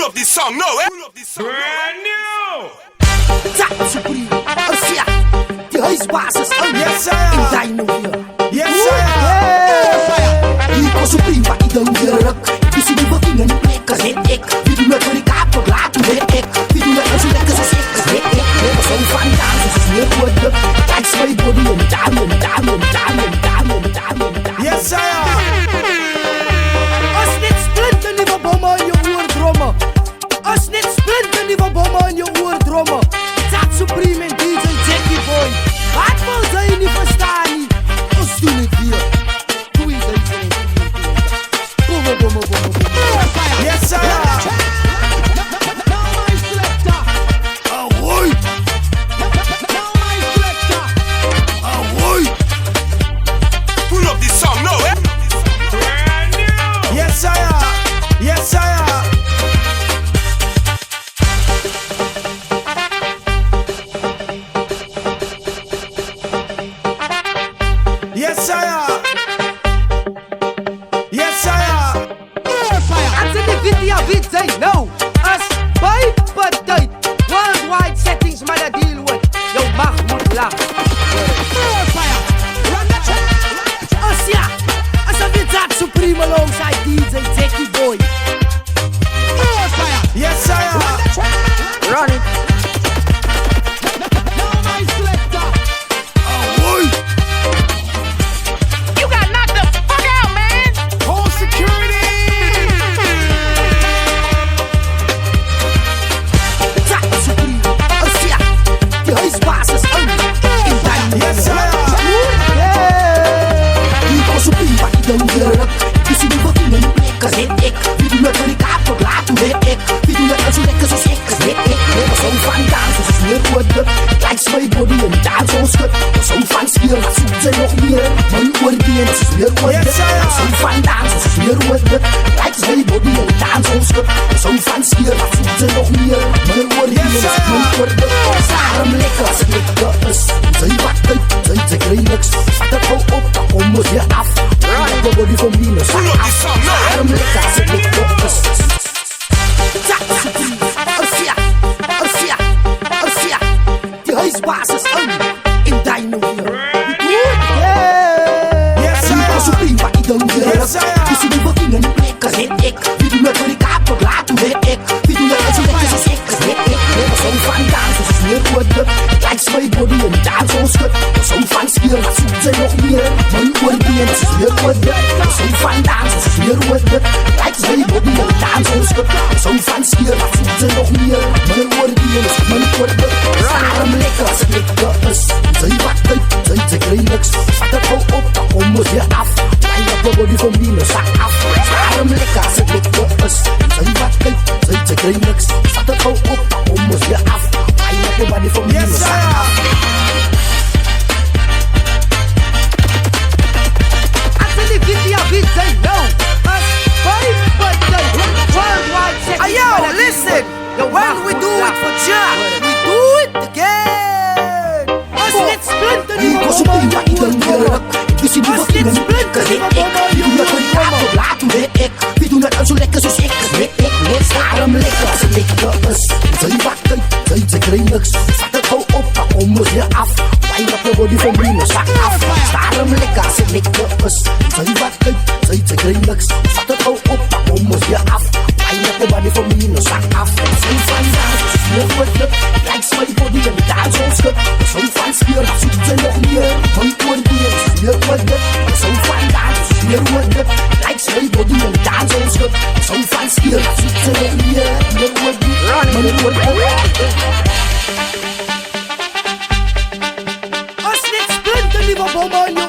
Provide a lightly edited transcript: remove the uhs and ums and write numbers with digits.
up this song, no, eh? Pull up this song, Brand new! That's supreme. Sia, die huisbasis aan. Yes, sir. In Dino hier. Yes, sir. Hier was supreme, wat ik dan weer ruk. Die zie die fucking in die plek, als het ik. Wie doet met voor die kaap, wat laat hoe weet ik. Wie doet met zo lekker zoals ik, als weet ik. Nee, maar zo'n van dansen, zoals meer worden. Kijk, twee body en dame. Yes, sir. Als dit splinter nieuwe bommen aan je oordrommen. Als dit splinter nieuwe bommen aan je oordrommen. Zat Supreme en DJ Jackie Boy. Wat wil zij niet verstaan niet? Ons doen het weer. Doe je deze niet. Boom. Yes, sir. Ahoy. Ahoy. Pull up this song, no, eh? Brand new! Yes, sir. Yes, sir. Yes, sir. Yes, sir. Als in de video weet zij nou. Als bij partij. Worldwide settings maar dat deal with. Jouw macht moet lachen. Als ja. Als je weet dat Supreme alongside DJ Jackie Boy. Yes, sir. Run it. You got knocked the fuck out, man! Home security! Dat Supreme. Als ja. Die huisbasis aan. In Dino. Yes, sir. Hier was Supreme, wat ik dan weer ruk. Die zie die fucking in die plek, als het ik. Wie doet met voor die kaap, wat laat hoe weet ik. Wie doet met zo lekker zoals ik, als weet ik. Nee, maar zo'n van dansen, zoals meer worden. Kijk, twee body en dans ons schut. Zo'n van spier, wat zoekt zij nog meer. Mijn oordeel, dat is meer worden. Yes, sir. Zo'n van dansen, zoals meer worden. Kijk, twee body en dans ons schut. Zo'n van spier, wat zoekt zij nog meer. Mijn oordeel, dat is meer worden. Daarom lekker als het lekker is. Zij wat uit, zij krijgt niks. Zat het al op, dan komen we weer af. De body van minus, Pull up this song, no, eh? daarom lekker als het lekker is. Als ja, die huisbasis aan. In Dino hier. Yes, sir. Hier was Supreme, wat ik dan weer Yes, ruk. sir. Die zie die fucking in die plek, als het ik. Wie doet met voor die kaap, wat laat hoe weet ik. Wie doet met zo lekker zoals ik, als weet ik. Nee, maar zo'n van dansen, zoals meer worden. Kijk, twee body en dans ons schut. Zo'n van spier, wat zoekt zij nog meer. Mijn oordeel, dat is meer worden. Zo'n van dansen, zoals meer worden. Kijk, twee body en dans ons schut. Zo'n van spier, wat zoekt zij nog meer. Mijn oordeel, dat is meer worden. Daarom lekker als het lekker is. Zij wat uit, zij krijgt niks. Zat het al op, dan komen we weer af. Mijn de body van minus, zak af. Daarom lekker als het lekker is. Zij wat uit, zij krijgt niks. Zat het al op, dan komen we weer af. Mijn de body van Yes, minus, zak sir. af. Als in de video weet zij nou. Als bij partij. Worldwide settings. Hey, yo, listen. When we do it for Jah, we do it again. Als dit splinter niet was op een wat ik dan weer ruk. Die zie die fucking in die plek, als het ik. Wie doet met voor die kaap, wat laat hoe weet ik. Wie doet het zo lekker zoals ik, als weet ik. Nee, daarom lekker als het lekker is. Zij wat uit, zij krijgt niks. Zat het al op, dan komen we weer af. Wij dat de body van minus, zak af. Daarom lekker als het lekker is. Zij wat uit, zij krijgt niks. Zat het al op, dan komen we weer af. Wij dat de body van minus, zak af. Zo'n van dansen, zoals meer worden. Kijk, twee body en dans ons schut. Zo'n van spier, dat zoekt zij nog meer. Mijn oordeel, dat is meer worden. Zo'n van dansen, zoals meer worden. Kijk, twee body en dans ons schut. Zo'n van spier, dat zoekt zij nog meer. Mijn oordeel, mijn oordeel. Als dit splinter nieuwe bommen aan je